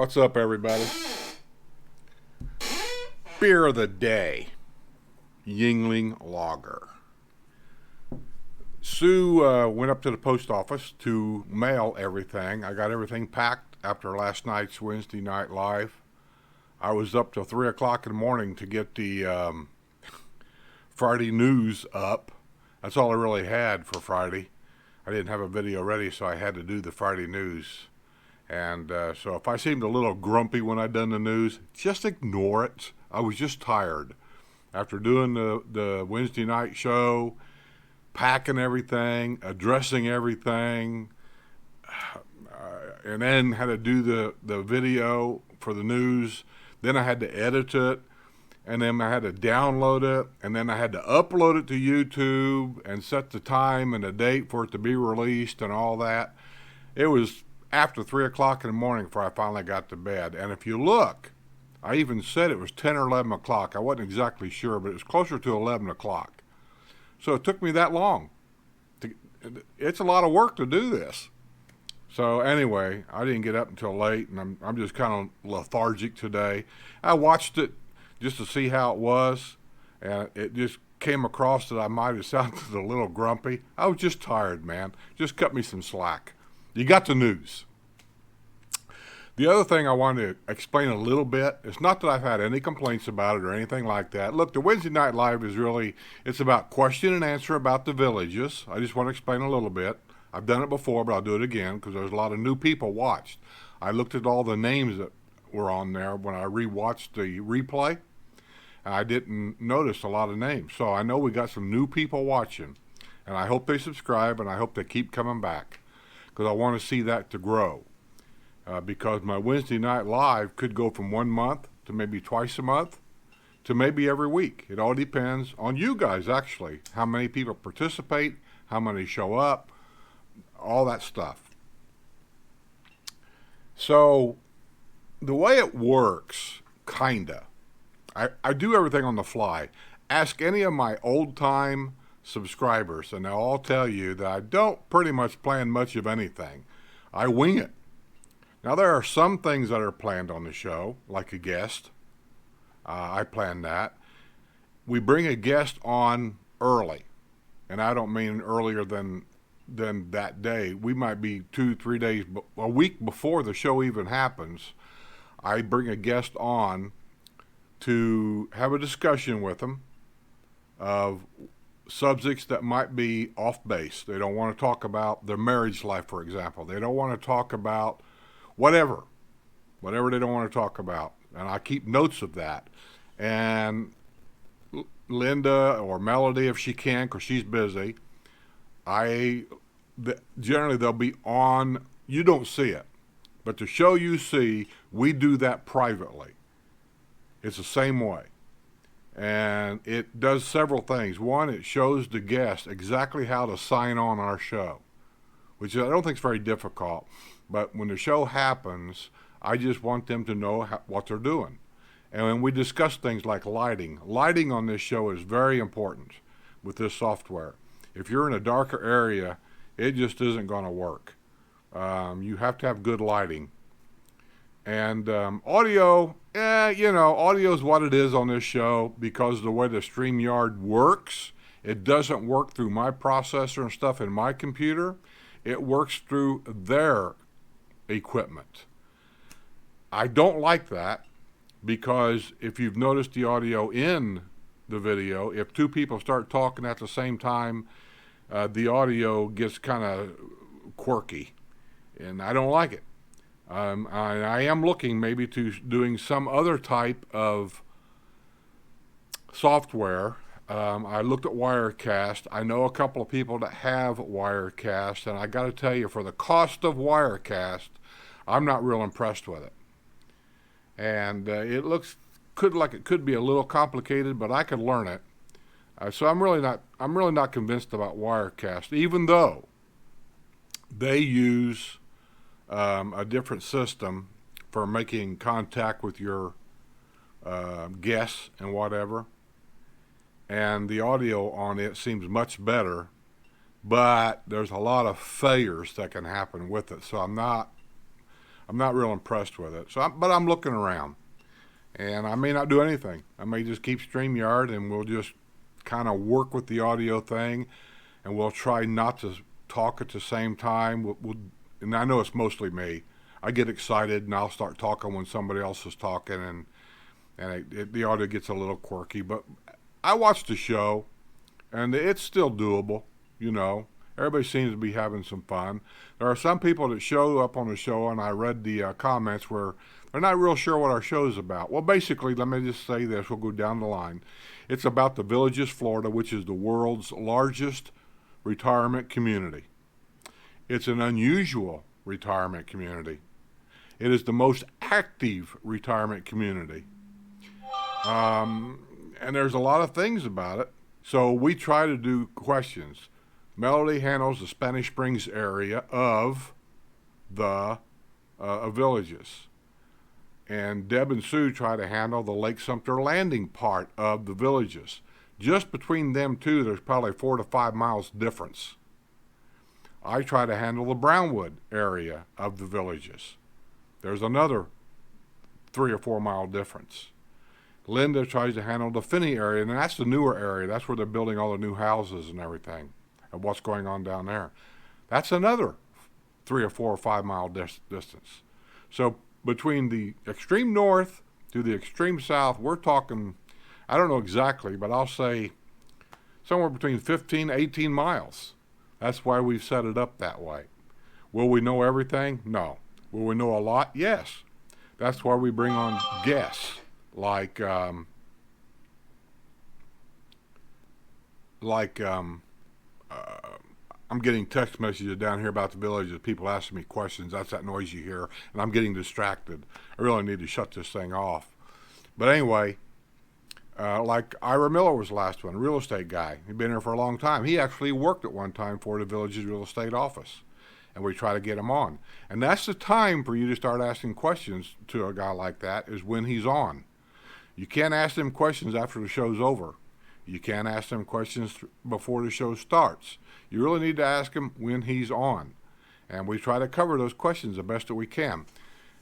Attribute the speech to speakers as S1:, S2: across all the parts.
S1: What's up, everybody? Beer of the day, Yingling Lager. Sue went up to the post office to mail everything. I got everything packed after last night's Wednesday Night Live. I was up till 3 o'clock in the morning to get the Friday news up. That's all I really had for Friday. I didn't have a video ready, so I had to do the Friday news. And so if I seemed a little grumpy when I done the news, just ignore it. I was just tired. After doing the Wednesday night show, packing everything, addressing everything, and then had to do the video for the news. Then I had to edit it, and then I had to download it, and then I had to upload it to YouTube and set the time and the date for it to be released and all that. It was after 3 o'clock in the morning before I finally got to bed. And if you look, I even said it was 10 or 11 o'clock. I wasn't exactly sure, but it was closer to 11 o'clock. So it took me that long. It's a lot of work to do this. So anyway, I didn't get up until late, and I'm just kind of lethargic today. I watched it just to see how it was, and it just came across that I might have sounded a little grumpy. I was just tired, man. Just cut me some slack. You got the news. The other thing I wanted to explain a little bit, it's not that I've had any complaints about it or anything like that. Look, the Wednesday Night Live is really, it's about question and answer about the villages. I just want to explain a little bit. I've done it before, but I'll do it again because there's a lot of new people watched. I looked at all the names that were on there when I rewatched the replay, and I didn't notice a lot of names. So I know we got some new people watching, and I hope they subscribe, and I hope they keep coming back, because I want to see that to grow. Because my Wednesday Night Live could go from 1 month to maybe twice a month to maybe every week. It all depends on you guys, actually, how many people participate, how many show up, all that stuff. So the way it works, kinda, I do everything on the fly. Ask any of my old-time subscribers, and they'll all tell you that I don't pretty much plan much of anything. I wing it. Now, there are some things that are planned on the show, like a guest. I plan that. We bring a guest on early, and I don't mean earlier than that day. We might be 2-3 days, a week before the show even happens. I bring a guest on to have a discussion with them of subjects that might be off base. They don't want to talk about their marriage life, for example. They don't want to talk about whatever they don't want to talk about. And I keep notes of that. And Linda or Melody, if she can, because she's busy, generally they'll be on, you don't see it. But the show you see, we do that privately. It's the same way. And it does several things. One, it shows the guest exactly how to sign on our show, which I don't think is very difficult. But when the show happens, I just want them to know what they're doing. And when we discuss things like lighting on this show is very important with this software. If you're in a darker area, it just isn't going to work. You have to have good lighting. And audio, audio is what it is on this show because of the way the StreamYard works. It doesn't work through my processor and stuff in my computer. It works through their equipment. I don't like that because if you've noticed the audio in the video, if two people start talking at the same time, the audio gets kind of quirky, and I don't like it. I am looking maybe to doing some other type of software. I looked at Wirecast. I know a couple of people that have Wirecast, and I got to tell you, for the cost of Wirecast, I'm not real impressed with it. And it could be a little complicated, but I could learn it. So I'm really not convinced about Wirecast, even though they use a different system for making contact with your guests and whatever. And the audio on it seems much better, but there's a lot of failures that can happen with it. So I'm not I'm not real impressed with it. But I'm looking around, and I may not do anything. I may just keep StreamYard, and we'll just kind of work with the audio thing, and we'll try not to talk at the same time. And I know it's mostly me. I get excited, and I'll start talking when somebody else is talking, and the audio gets a little quirky. But I watch the show, and it's still doable, you know. Everybody seems to be having some fun. There are some people that show up on the show, and I read the comments where they're not real sure what our show is about. Well, basically, let me just say this. We'll go down the line. It's about the Villages, Florida, which is the world's largest retirement community. It's an unusual retirement community. It is the most active retirement community. And there's a lot of things about it. So we try to do questions. Melody handles the Spanish Springs area of the Villages. And Deb and Sue try to handle the Lake Sumter Landing part of the Villages. Just between them two, there's probably 4 to 5 miles difference. I try to handle the Brownwood area of the Villages. There's another 3 or 4 mile difference. Linda tries to handle the Finney area, and that's the newer area. That's where they're building all the new houses and everything, and what's going on down there. That's another 3 or 4 or 5 mile distance. So between the extreme north to the extreme south, we're talking, I don't know exactly, but I'll say somewhere between 15 to 18 miles. That's why we've set it up that way. Will we know everything? No. Will we know a lot? Yes. That's why we bring on guests like I'm getting text messages down here about the Villages. People asking me questions. That's that noise you hear, and I'm getting distracted. I really need to shut this thing off. But anyway, like Ira Miller was the last one, a real estate guy. He'd been here for a long time. He actually worked at one time for the Villages real estate office, and we try to get him on. And that's the time for you to start asking questions to a guy like that, is when he's on. You can't ask them questions after the show's over. You can't ask them questions before the show starts. You really need to ask him when he's on. And we try to cover those questions the best that we can.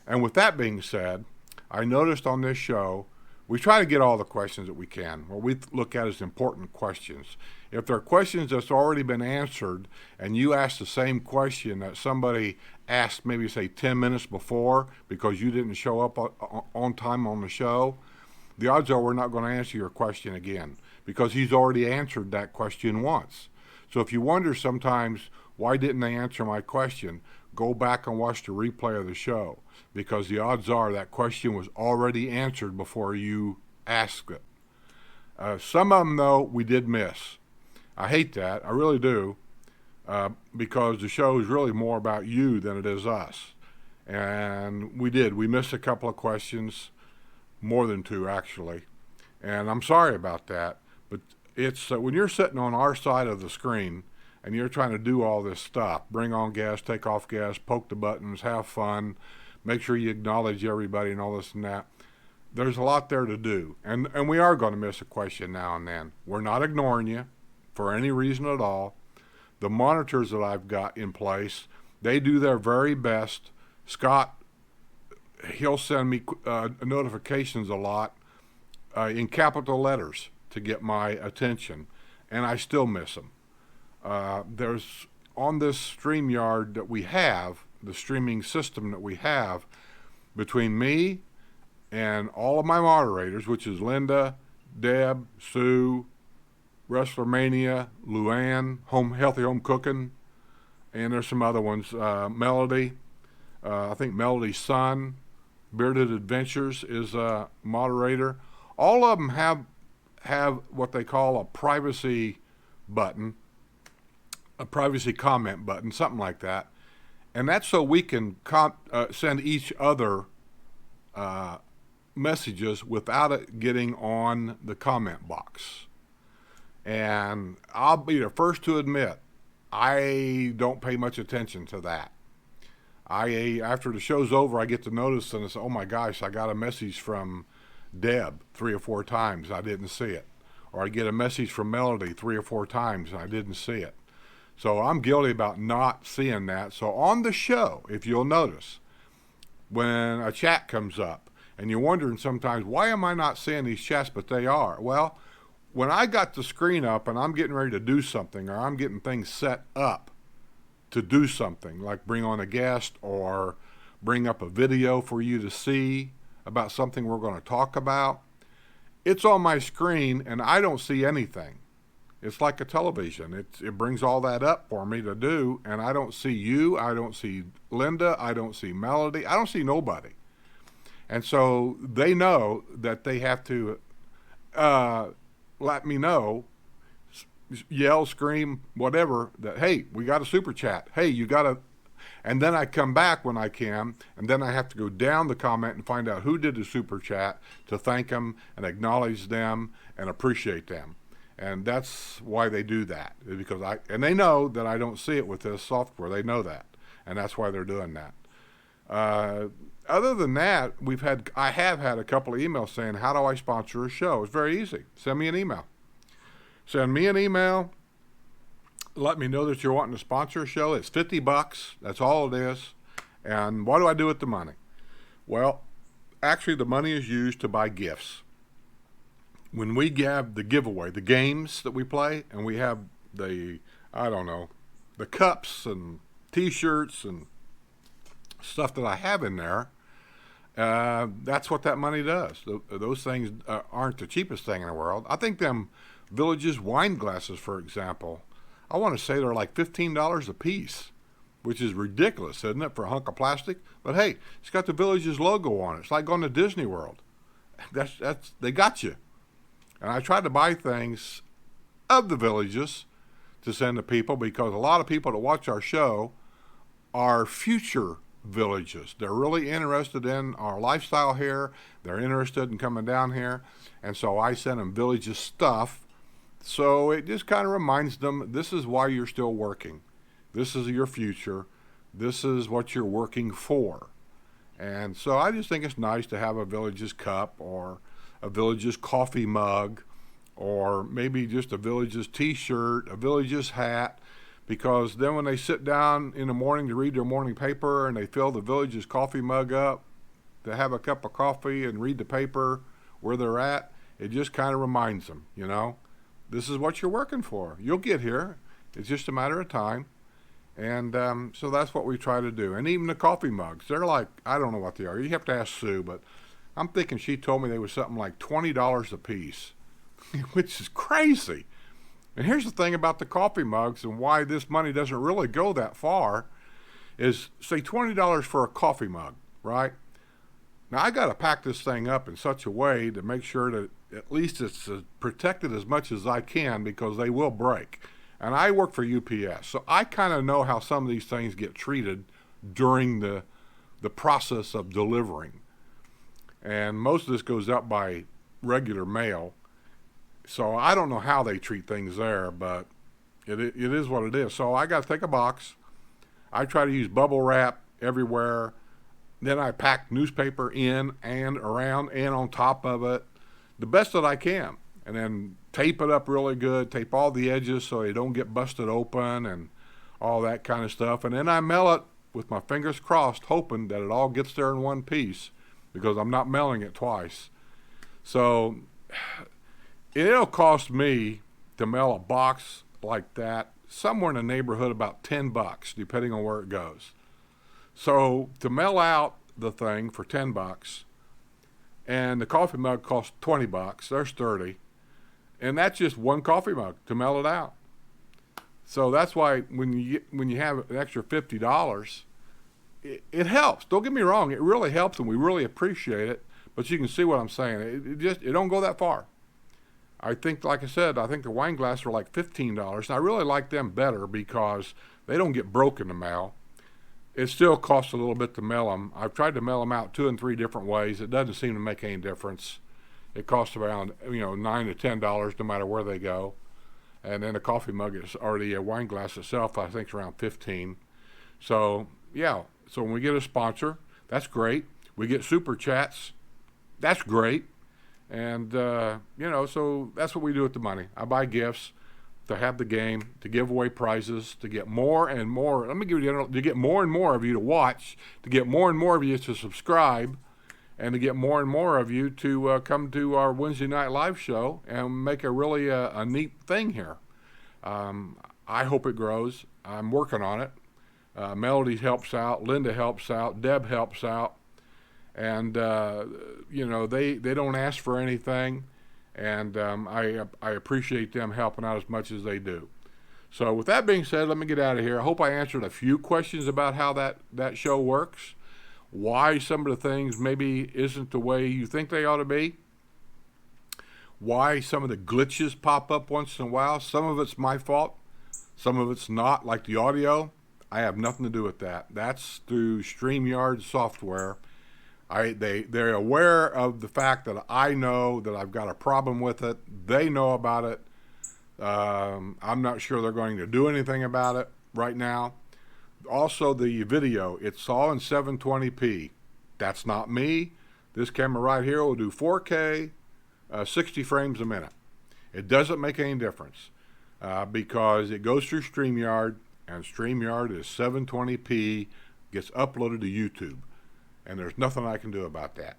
S1: And with that being said, I noticed on this show, we try to get all the questions that we can, what we look at as important questions. If there are questions that's already been answered, and you ask the same question that somebody asked maybe, say, 10 minutes before because you didn't show up on time on the show, the odds are we're not going to answer your question again because he's already answered that question once. So if you wonder sometimes, why didn't they answer my question, go back and watch the replay of the show, because the odds are that question was already answered before you asked it. Some of them, though, we did miss. I hate that. I really do, because the show is really more about you than it is us. And we did. We missed a couple of questions, more than 2, actually. And I'm sorry about that. But it's when you're sitting on our side of the screen and you're trying to do all this stuff, bring on guests, take off guests, poke the buttons, have fun, make sure you acknowledge everybody and all this and that, there's a lot there to do. And we are going to miss a question now and then. We're not ignoring you for any reason at all. The monitors that I've got in place, they do their very best. Scott, he'll send me notifications a lot in capital letters to get my attention, and I still miss them. There's, on this StreamYard that we have, the streaming system that we have, between me and all of my moderators, which is Linda, Deb, Sue, WrestlerMania, Luann, Healthy Home Cooking, and there's some other ones, Melody, I think Melody's son, Bearded Adventures is a moderator. All of them have what they call a privacy button, a privacy comment button, something like that. And that's so we can send each other messages without it getting on the comment box. And I'll be the first to admit, I don't pay much attention to that. After the show's over, I get the notice and I say, oh my gosh, I got a message from Deb 3 or 4 times, I didn't see it. Or I get a message from Melody 3 or 4 times and I didn't see it. So I'm guilty about not seeing that. So on the show, if you'll notice, when a chat comes up. And you're wondering sometimes, why am I not seeing these chats? But they are. Well, when I got the screen up and I'm getting ready to do something, or I'm getting things set up to do something, like bring on a guest or bring up a video for you to see about something we're going to talk about, it's on my screen and I don't see anything. It's like a television. It brings all that up for me to do, and I don't see you, I don't see Linda, I don't see Melody, I don't see nobody. And so they know that they have to let me know, yell, scream, whatever, that, hey, we got a super chat. Hey, you got to, and then I come back when I can, and then I have to go down the comment and find out who did the super chat to thank them and acknowledge them and appreciate them. And that's why they do that, because and they know that I don't see it with this software. They know that, and that's why they're doing that. Other than that, I have had a couple of emails saying, how do I sponsor a show? It's very easy. Send me an email. Send me an email. Let me know that you're wanting to sponsor a show. It's $50. That's all it is. And what do I do with the money? Well, actually, the money is used to buy gifts. When we have the giveaway, the games that we play, and we have the cups and T-shirts and stuff that I have in there, that's what that money does. Those things aren't the cheapest thing in the world. I think them Villages wine glasses, for example, I want to say they're like $15 a piece, which is ridiculous, isn't it, for a hunk of plastic? But hey, it's got the Villages logo on it. It's like going to Disney World. They got you. And I try to buy things of the Villages to send to people, because a lot of people that watch our show are future Villages. They're really interested in our lifestyle here. They're interested in coming down here. And so I send them Villages stuff. So it just kind of reminds them, this is why you're still working. This is your future. This is what you're working for. And so I just think it's nice to have a Villages cup, or a Villages coffee mug, or maybe just a Villages t-shirt, a Villages hat, because then when they sit down in the morning to read their morning paper and they fill the Villages coffee mug up to have a cup of coffee and read the paper where they're at, it just kind of reminds them, this is what you're working for. You'll get here. It's just a matter of time. And so that's what we try to do. And even the coffee mugs, they're like, I don't know what they are. You have to ask Sue, but I'm thinking she told me they were something like $20 a piece, which is crazy. And here's the thing about the coffee mugs and why this money doesn't really go that far is, say, $20 for a coffee mug, right? Now, I got to pack this thing up in such a way to make sure that at least it's protected as much as I can, because they will break. And I work for UPS, so I kind of know how some of these things get treated during the process of delivering. And most of this goes up by regular mail. So I don't know how they treat things there, but it is what it is. So I got to take a box. I try to use bubble wrap everywhere. Then I pack newspaper in and around and on top of it, the best that I can. And then tape it up really good, tape all the edges so they don't get busted open and all that kind of stuff. And then I mail it with my fingers crossed, hoping that it all gets there in one piece, because I'm not mailing it twice. So it'll cost me to mail a box like that somewhere in the neighborhood about $10, depending on where it goes. So to mail out the thing for $10, and the coffee mug costs $20, there's 30. And that's just one coffee mug to mail it out. So that's why when you have an extra $50, it helps. Don't get me wrong, it really helps, and we really appreciate it. But you can see what I'm saying. It don't go that far. I think, like I said, I think the wine glasses are like $15. And I really like them better because they don't get broke in the mail. It still costs a little bit to mail them. I've tried to mail them out 2 and 3 different ways. It doesn't seem to make any difference. It costs around $9 to $10 no matter where they go. And then a coffee mug is already, a wine glass itself, I think, is around $15. So yeah. So when we get a sponsor, that's great. We get super chats, that's great. And so that's what we do with the money. I buy gifts. to have the game, to give away prizes, to get more and more. Let me give you to get more and more of you to watch, to get more and more of you to subscribe, and to get more and more of you to come to our Wednesday night live show and make a really a neat thing here. I hope it grows. I'm working on it. Melody helps out. Linda helps out. Deb helps out. And, they don't ask for anything. And I appreciate them helping out as much as they do. So with that being said, let me get out of here. I hope I answered a few questions about how that show works, why some of the things maybe isn't the way you think they ought to be, why some of the glitches pop up once in a while. Some of it's my fault. Some of it's not, like the audio. I have nothing to do with that. That's through StreamYard software. They're aware of the fact that I know that I've got a problem with it. They know about it. I'm not sure they're going to do anything about it right now. Also, the video, it's all in 720p. That's not me. This camera right here will do 4K, 60 frames a minute. It doesn't make any difference because it goes through StreamYard, and StreamYard is 720p, gets uploaded to YouTube. And there's nothing I can do about that.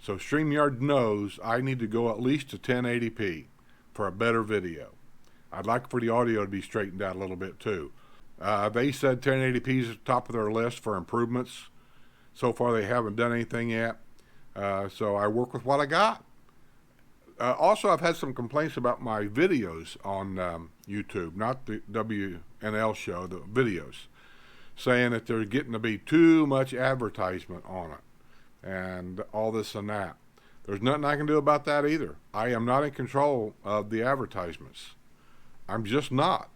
S1: So StreamYard knows I need to go at least to 1080p for a better video. I'd like for the audio to be straightened out a little bit too. They said 1080p is at the top of their list for improvements. So far they haven't done anything yet. So I work with what I got. Also, I've had some complaints about my videos on YouTube, not the WNL show, the videos, saying that there's getting to be too much advertisement on it and all this and that. There's nothing I can do about that either. I am not in control of the advertisements. I'm just not.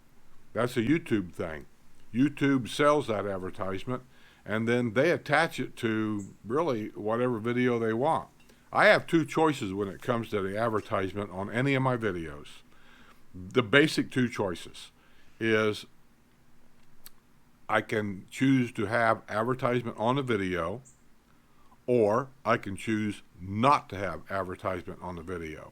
S1: That's a YouTube thing. YouTube sells that advertisement, and then they attach it to really whatever video they want. I have two choices when it comes to the advertisement on any of my videos. The basic two choices is I can choose to have advertisement on the video, or I can choose not to have advertisement on the video.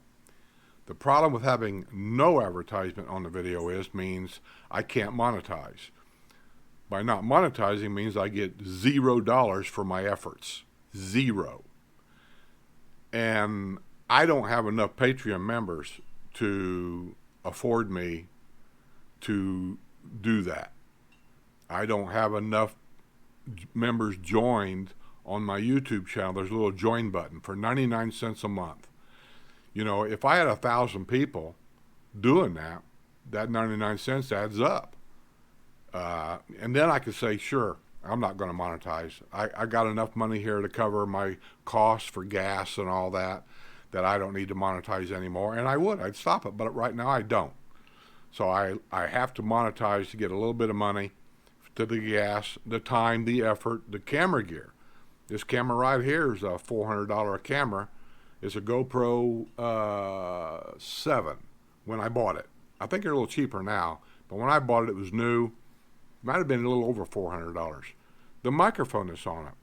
S1: The problem with having no advertisement on the video means I can't monetize. By not monetizing means I get $0 for my efforts. Zero. And I don't have enough Patreon members to afford me to do that. I don't have enough members joined on my YouTube channel. There's a little join button for 99 cents a month. You know, if I had 1,000 people doing that, that 99 cents adds up. And then I could say, sure, I'm not going to monetize. I got enough money here to cover my costs for gas and all that I don't need to monetize anymore. And I'd stop it, but right now I don't. So I have to monetize to get a little bit of money to the gas, the time, the effort, the camera gear. This camera right here is a $400 camera. It's a GoPro 7 when I bought it. I think they're a little cheaper now, but when I bought it, it was new. It might have been a little over $400. The microphone that's on it,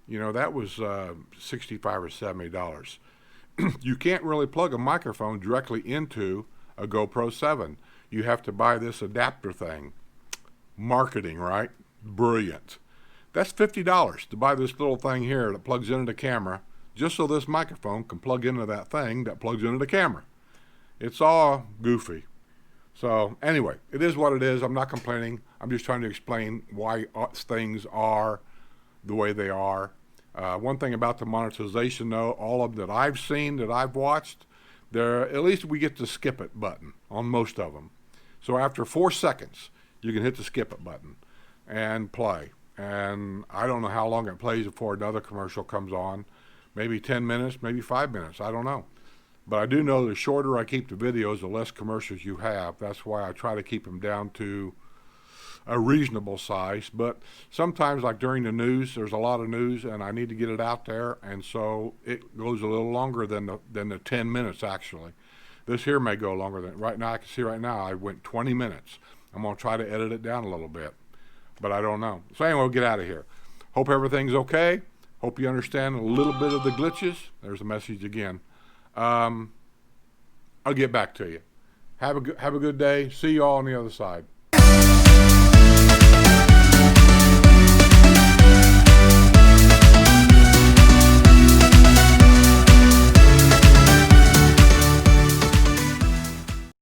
S1: you know, that was $65 or $70. You can't really plug a microphone directly into a GoPro 7. You have to buy this adapter thing. Marketing, right? Brilliant. That's $50 to buy this little thing here that plugs into the camera, just so this microphone can plug into that thing that plugs into the camera. It's all goofy. So anyway, it is what it is. I'm not complaining. I'm just trying to explain why things are the way they are. One thing about the monetization, though, all of them that I've seen, that I've watched, at least we get the skip it button on most of them. So after 4 seconds, you can hit the skip it button and play. And I don't know how long it plays before another commercial comes on. Maybe 10 minutes, maybe 5 minutes. I don't know. But I do know the shorter I keep the videos, the less commercials you have. That's why I try to keep them down to a reasonable size. But sometimes, like during the news, there's a lot of news, and I need to get it out there. And so it goes a little longer than the 10 minutes, actually. This here may go longer than, right now, I can see right now I went 20 minutes. I'm going to try to edit it down a little bit, but I don't know. So anyway, we'll get out of here. Hope everything's okay. Hope you understand a little bit of the glitches. There's a message again. I'll get back to you. Have a good day. See y'all on the other side.